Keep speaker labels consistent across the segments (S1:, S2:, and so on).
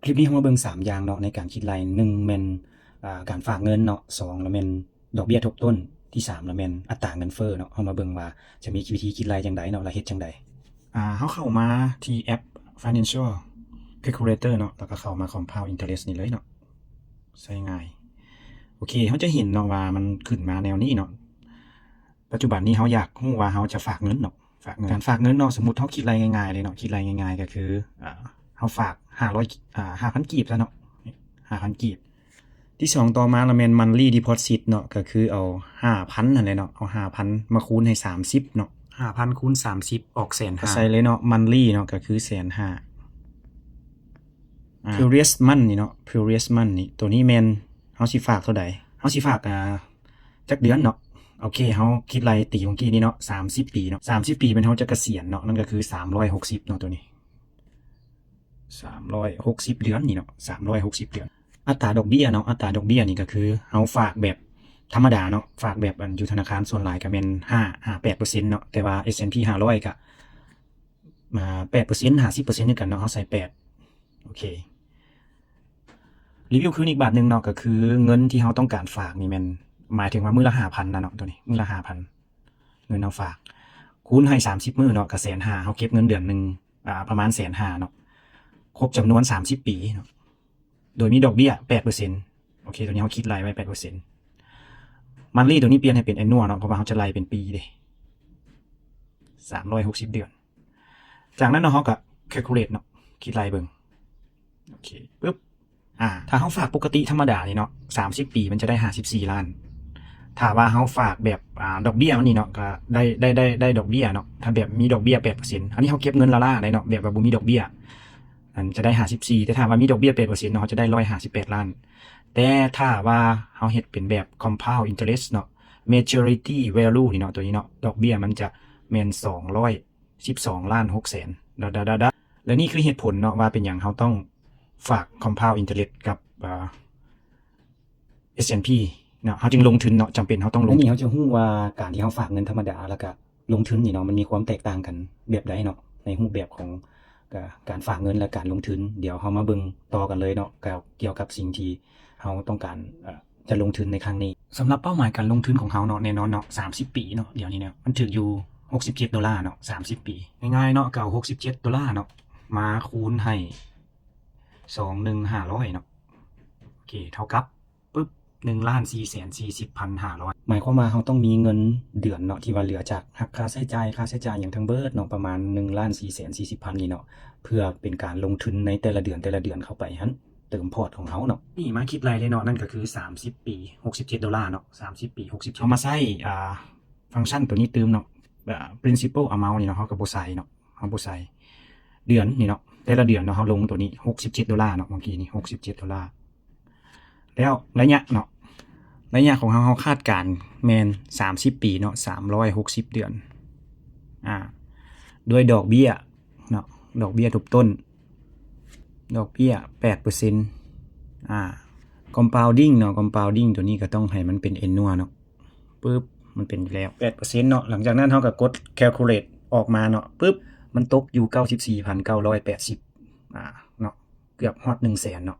S1: ลิปนี้เรามาเบิ่ง3อย่างเนาะในการคิดราย1แม่นการฝากเงินเนาะ2แล้วแม่นดอกเบี้ยทบต้นที่3แล้วแม่นอัตราเงินเฟ้อเนาะเรามาเบิ่งว่าจะมีวิธีคิดรายจังไดเนาะและเฮ็ดจังไดเราเข้ามาที่แอป Financial Calculator เนาะแล้วก็เข้ามา Compound Interest นี่เลยเนาะใช้ง่ายโอเคเราจะเห็นเนาะว่ามันขึ้นมาแนวนี้เนาะปัจจุบันนี้เราอยากรู้ว่าเราจะฝากเงินเนาะการฝากเงินเนาะสมมุติเราคิดรายง่ายๆเลยเนาะคิดรายง่ายๆก็คือเราฝาก500 กีบซะเนาะ5,000 กีบที่2ต่อมาละแม่น monthly deposit เนาะก็คือเอา 5,000 นั่นแหละเนาะเอา 5,000 มาคูณให้30เนาะ 5,000 คูณ 30 ออก 150,000 ใส่เลยเนาะ monthly เนาะก็คือ 150,000 previous month นี่เนาะ previous month นี่ตัวนี้แม่นเฮาสิฝากเท่าใดเฮาสิฝากจักเดือนเนาะโอเคเฮาคิดรายตีของกี้นี่เนาะ30 ปีเนาะ30 ปีเป็นเฮาจะเกษียณเนาะนั่นก็คือ360เนาะตัวนี้360 เดือนนี่เนาะ360 เดือนอัตราดอกเบี้ยเนาะอัตราดอกเบี้ยนี่ก็คือเฮาฝากแบบธรรมดาเนาะฝากแบบอยู่ธนาคารส่วนหลายก็แม่น8% เนาะแต่ว่า S&P 500ก็8% 50% ด้วยกันเนาะเฮาใส่8โอเครีวิวคืนอีกบาทนึงเนาะก็คือเงินที่เฮาต้องการฝากนี่แม่นหมายถึงว่ามื้อละ 5,000 นะเนาะตัวนี้มื้อละ 5,000 เงินเฮาฝากคูณให้30 มื้อเนาะก็ 150,000 เฮาเก็บเงินเดือนนึงประมาณ 150,000 เนาะครบจำนวน30 ปีเนาะโดยมีดอกเบี้ย 8% โอเคตัวนี้เฮาคิดรายไว้ 8% มันลี่ตัวนี้เปลี่ยนให้เป็น annual เนาะเพราะว่าเฮาจะรายเป็นปีเด้360 เดือนจากนั้นเนาะเฮาก็ calculate เนาะคิดรายเบิ่งโอเคปึ๊บถ้าเฮาฝากปกติธรรมดานี่เนาะ30 ปีมันจะได้54 ล้านถ้าว่าเฮาฝากแบบดอกเบี้ยมันนี่เนาะก็ได้ดอกเบี้ยเนาะถ้าแบบมีดอกเบี้ย 8% อันนี้เฮาเก็บเงินละได้เนาะแบบว่าบ่มีดอกเบี้ยอันจะได้54แต่ถ้าว่ามีดอกเบี้ย 8% เนาะเฮาจะได้158 ล้านแต่ถ้าว่าเฮาเฮ็ดเป็นแบบ compound interest เนาะ maturity value นี่เนาะตัวนี้เนาะดอกเบี้ยมันจะแม่น212 ล้าน 6 แสนและนี่คือเหตุผลเนาะว่าเป็นหยังเฮาต้องฝาก compound interest กับ S&P เนาะเฮาจึงลงทุนเนาะจำเป็นเฮาต้องลงนี่เฮาจะฮู้ว่าการที่เฮาฝากเงินธรรมดาแล้วก็ลงทุนนี่เนาะมันมีความแตกต่างกันแบบใดเนาะในรูปแบบของการฝากเงินและการลงทุนเดี๋ยวเฮามาเบิ่งต่อกันเลยเนาะเกี่ยวกับสิ่งที่เฮาต้องการจะลงทุนในครั้งนี้สำหรับเป้าหมายการลงทุนของเฮาเนาะแน่นอนเนาะ30 ปีเนาะเดี๋ยวนี้เนี่ยมันถึกอยู่$67เนาะ30 ปีง่ายๆเนาะก็เอา$67เนาะมาคูณให้21,500เนาะโอเคเท่ากับปึ๊บ1,440,500หมายความว่าเฮาต้องมีเงินเดือนเนาะที่ว่าเหลือจากหักค่าใช้จ่ายอย่างทั้งเบิดเนาะประมาณ1,440,000นี่เนาะเพื่อเป็นการลงทุนในแต่ละเดือนเข้าไปหั่นเติมพอร์ตของเฮาเนาะนี่มาคิดรายเลยเนาะนั่นก็คือ30 ปี$67เนาะ30 ปี67เอามาใช้ฟังก์ชันตัวนี้เติมเนาะprincipal amount นี่เนาะเฮาก็บ่ใส่เนาะเฮาบ่ใส่เดือนนี่เนาะแต่ละเดือนเนาะเฮาลงตัวนี้$67เนาะเมื่อกี้นี่$67แล้วระยะเนาะระยะของเฮาคาดการณ์แม่น30 ปีเนาะ360 เดือนด้วยดอกเบี้ยเนาะดอกเบี้ยทบต้นดอกเบี้ย 8% compounding เนาะ compounding ตัวนี้ก็ต้องให้มันเป็น annual เนาะปึ๊บมันเป็นแล้ว 8% เนาะหลังจากนั้นเฮาก็กด calculate ออกมาเนาะปึ๊บมันตกอยู่ 94,980 เนาะเกือบฮอด 100,000 เนาะ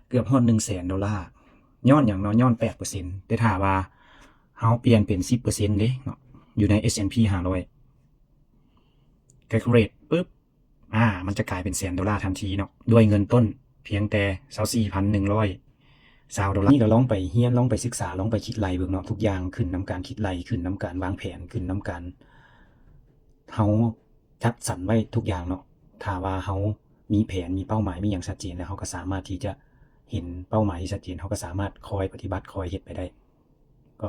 S1: เกือบฮอด $100,000 ย้อนหยังเนาะย้อน 8% แต่ถ้าว่าเฮาเปลี่ยนเป็น 10% เด้เนาะอยู่ใน S&P 500 calculate ปึ๊บมันจะกลายเป็น$100,000ทันทีเนาะด้วยเงินต้นเพียงแต่ $24,120 นี่ก็ลองไปเรียนลองไปศึกษาลองไปคิดไล่เบิ่งเนาะทุกอย่างขึ้นนํการคิดไล่ขึ้นนํการวางแผนขึ้นนํการเฮาจัดสรรไว้ทุกอย่างเนาะถ้าว่าเฮามีแผนมีเป้าหมายมีหยังชัดเจนแล้วเฮาก็สามารถที่จะเห็นเป้าหมายที่ชัดเจนเฮาก็สามารถคอยปฏิบัติคอยเฮ็ดไปได้ก็